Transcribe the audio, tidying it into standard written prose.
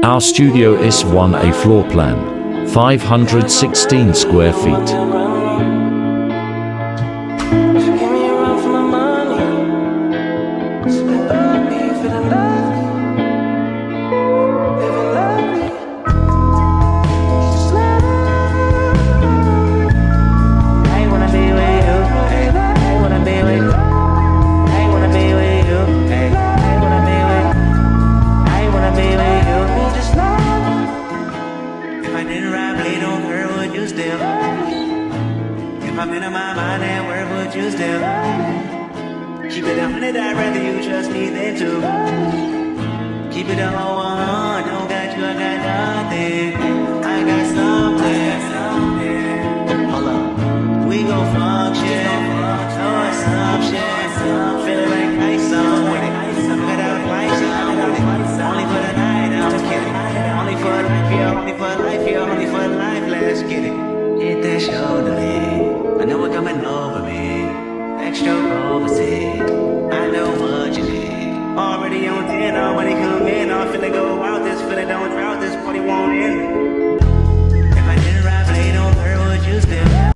Our studio S1A Floorplan, 516 square feet. If I'm in my mind and where would you still keep it 100? I'd rather you trust me than to keep it a whole 100. Don't got you, I got nothing. I got something. Hold up, we gon' function. Oh, assumption. Feeling like ice on with it. Cut out lights on with it. Only for the night, I'm just kidding. Only for life, yeah. Only for life, yeah. Only for life, let's get it. Hit that shoulder lead. I know what's coming over me. Extra overseas. I know what you need. Already on 10, already come in. I'm finna go